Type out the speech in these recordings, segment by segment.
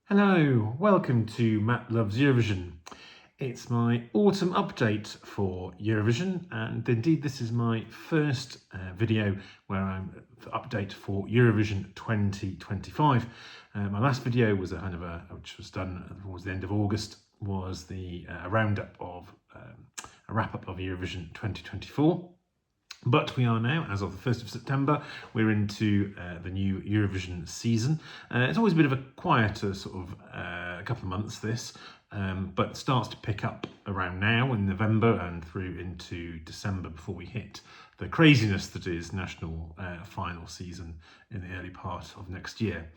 Hello, welcome to Matt Loves Eurovision. It's my autumn update for Eurovision, and indeed this is my first video where I'm update for Eurovision 2025. My last video was which was done towards the end of August, was the a roundup of a wrap up of Eurovision 2024. But we are now, as of the 1st of September, we're into the new Eurovision season. It's always a bit of a quieter sort of couple of months, this, but starts to pick up around now in November and through into December before we hit the craziness that is national final season in the early part of next year.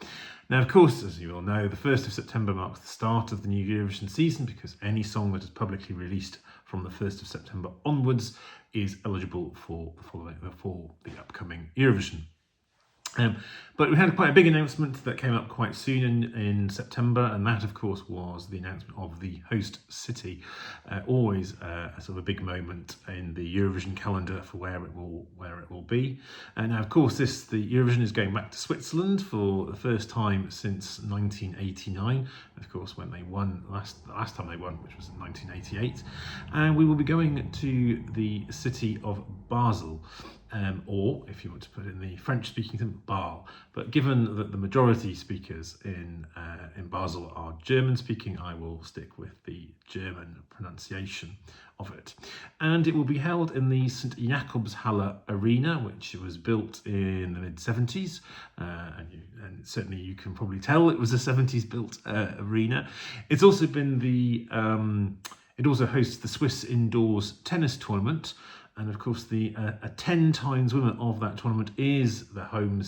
Now, of course, as you all know, the 1st of September marks the start of the new Eurovision season because any song that is publicly released from the 1st of September onwards is eligible for the upcoming Eurovision. But we had quite a big announcement that came up quite soon in September, and that, of course, was the announcement of the host city. Always a sort of a big moment in the Eurovision calendar for where it will be. And now, of course, the Eurovision is going back to Switzerland for the first time since 1989. Of course, when they won last time they won, which was in 1988, and we will be going to the city of Basel. Or, if you want to put it in the French-speaking term, Basel. But given that the majority speakers in Basel are German-speaking, I will stick with the German pronunciation of it. And it will be held in the St Jakobshalle arena, which was built in the mid-70s. And certainly you can probably tell it was a 70s built arena. It's also been it also hosts the Swiss indoors tennis tournament. And of course, a 10 times winner of that tournament is the home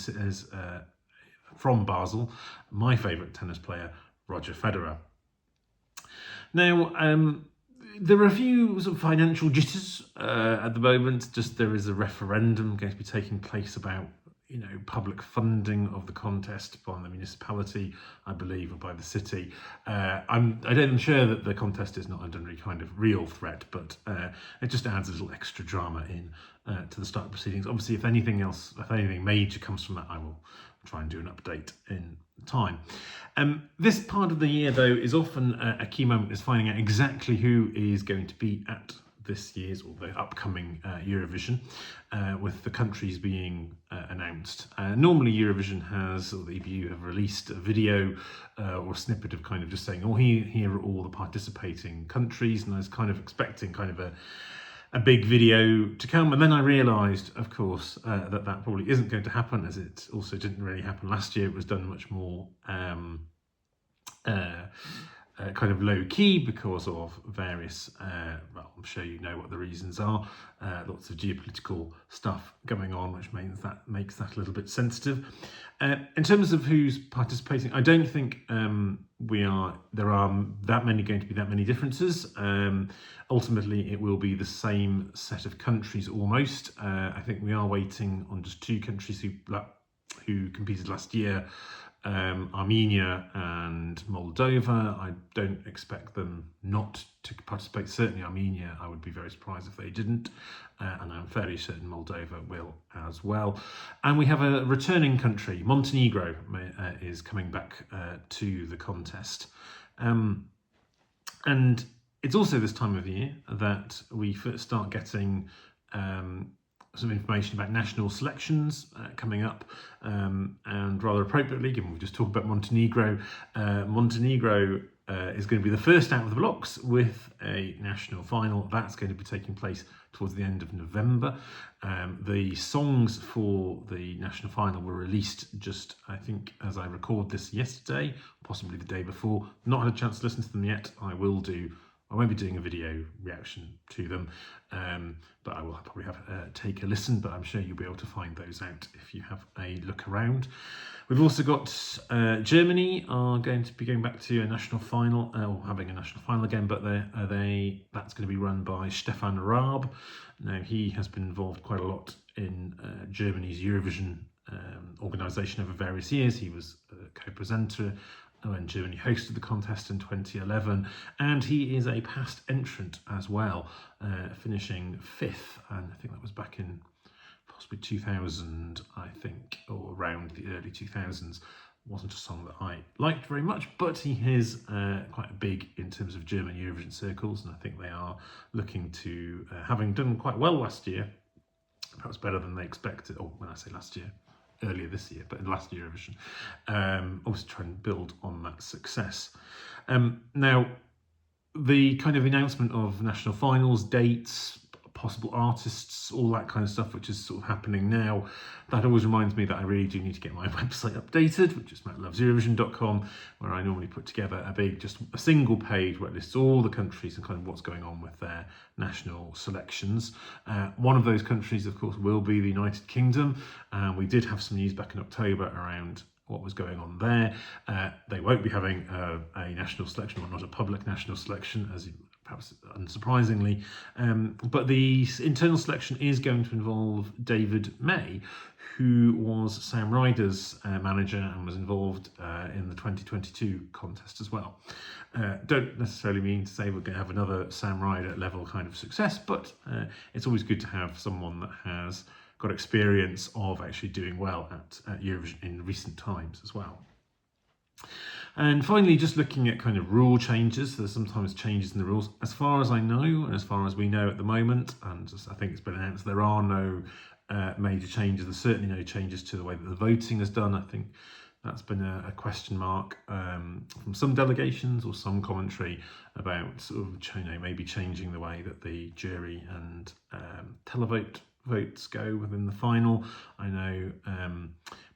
from Basel, my favourite tennis player, Roger Federer. Now, there are a few sort of financial jitters at the moment. Just there is a referendum going to be taking place about public funding of the contest by the municipality, I believe, or by the city. I'm sure that the contest is not under any kind of real threat, but it just adds a little extra drama in to the start of proceedings. Obviously, if anything major comes from that, I will try and do an update in time. This part of the year, though, is often a key moment, is finding out exactly who is going to be at this year's or the upcoming Eurovision, with the countries being announced. Normally Eurovision or the EBU have released a video or a snippet of kind of just saying, here are all the participating countries, and I was kind of expecting kind of a big video to come, and then I realised, of course, that probably isn't going to happen, as it also didn't really happen last year. It was done much more kind of low key because of various, I'm sure you know what the reasons are, lots of geopolitical stuff going on, which makes that a little bit sensitive. In terms of who's participating, I don't think there are going to be that many differences. Ultimately, it will be the same set of countries almost. I think we are waiting on just two countries who competed last year. Armenia and Moldova. I don't expect them not to participate. Certainly Armenia, I would be very surprised if they didn't, and I'm fairly certain Moldova will as well. And we have a returning country, Montenegro, is coming back to the contest. And it's also this time of year that we first start getting some information about national selections coming up, and rather appropriately, given we've just talked about Montenegro, Montenegro is going to be the first out of the blocks with a national final. That's going to be taking place towards the end of November. The songs for the national final were released just, I think, as I record this yesterday, possibly the day before. Not had a chance to listen to them yet. I won't be doing a video reaction to them, but I will probably take a listen, but I'm sure you'll be able to find those out if you have a look around. We've also got Germany are going to be going back to a national final, or having a national final again, but that's going to be run by Stefan Raab. Now, he has been involved quite a lot in Germany's Eurovision organisation over various years. He was a co-presenter when Germany hosted the contest in 2011, and he is a past entrant as well, finishing 5th, and I think that was back in possibly 2000, I think, or around the early 2000s. wasn't a song that I liked very much, but he is quite big in terms of German Eurovision circles, and I think they are looking to, having done quite well last year, perhaps better than they expected, or when I say last year, earlier this year, but in last Eurovision, also try and build on that success. Now, the kind of announcement of national finals, dates, possible artists, all that kind of stuff, which is sort of happening now, that always reminds me that I really do need to get my website updated, which is mattloveseurovision.com, where I normally put together just a single page where it lists all the countries and kind of what's going on with their national selections. One of those countries, of course, will be the United Kingdom. We did have some news back in October around what was going on there. They won't be having a national selection, or not a public national selection, as perhaps unsurprisingly, but the internal selection is going to involve David May, who was Sam Ryder's manager and was involved in the 2022 contest as well. Don't necessarily mean to say we're going to have another Sam Ryder level kind of success, but it's always good to have someone that has got experience of actually doing well at Eurovision in recent times as well. And finally, just looking at kind of rule changes, there's sometimes changes in the rules. As far as I know, and as far as we know at the moment, and I think it's been announced, there are no major changes. There's certainly no changes to the way that the voting is done. I think that's been a question mark from some delegations or some commentary about sort of maybe changing the way that the jury and televote votes go within the final. I know,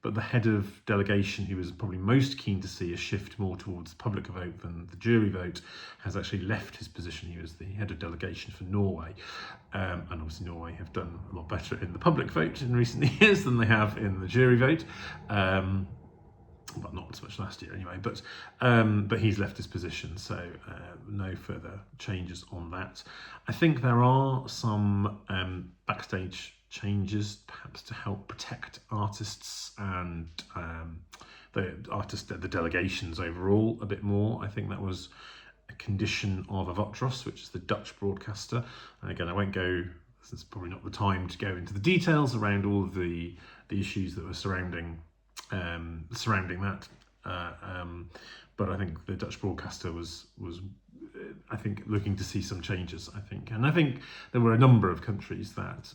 but the head of delegation, who was probably most keen to see a shift more towards the public vote than the jury vote, has actually left his position. He was the head of delegation for Norway, and obviously Norway have done a lot better in the public vote in recent years than they have in the jury vote. Well, not so much last year anyway, but he's left his position, so no further changes on that. I think there are some backstage changes, perhaps to help protect artists and the delegations overall a bit more. I think that was a condition of Avotros, which is the Dutch broadcaster. And again, I won't go, it's probably not the time to go into the details around all of the issues that were surrounding that, but I think the Dutch broadcaster was I think looking to see some changes. And I think there were a number of countries that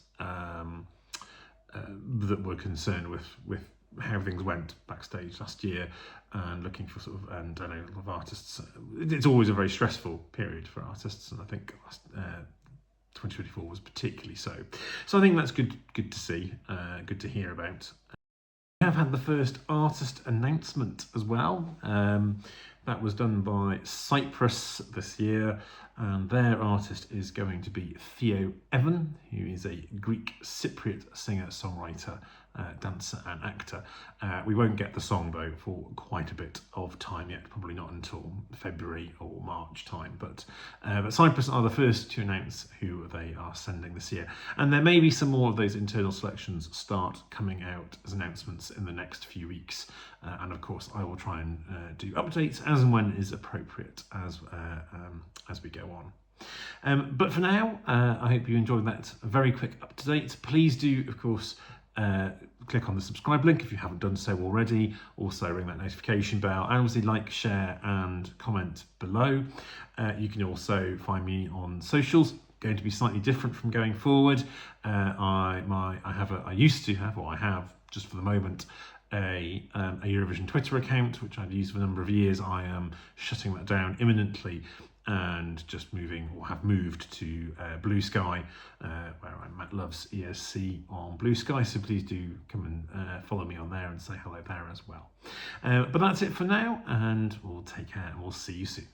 that were concerned with how things went backstage last year, and looking for sort of, and I know a lot of artists. It's always a very stressful period for artists, and I think 2024 was particularly so. So I think that's good to see, good to hear about. We have had the first artist announcement as well. That was done by Cyprus this year, and their artist is going to be Theo Evan, who is a Greek Cypriot singer, songwriter, dancer and actor. We won't get the song though for quite a bit of time yet, probably not until February or March time, but Cyprus are the first to announce who they are sending this year, and there may be some more of those internal selections start coming out as announcements in the next few weeks, and of course I will try and do updates as and when is appropriate as we go on. But for now, I hope you enjoyed that very quick up to date. Please do, of course, click on the subscribe link if you haven't done so already. Also ring that notification bell, and obviously like, share and comment below. You can also find me on socials. Going to be slightly different from going forward. I have just for the moment a Eurovision Twitter account, which I've used for a number of years. I am shutting that down imminently and just have moved to Blue Sky, where I'm Matt Loves ESC on Blue Sky. So please do come and follow me on there and say hello there as well. But that's it for now, and we'll take care and we'll see you soon.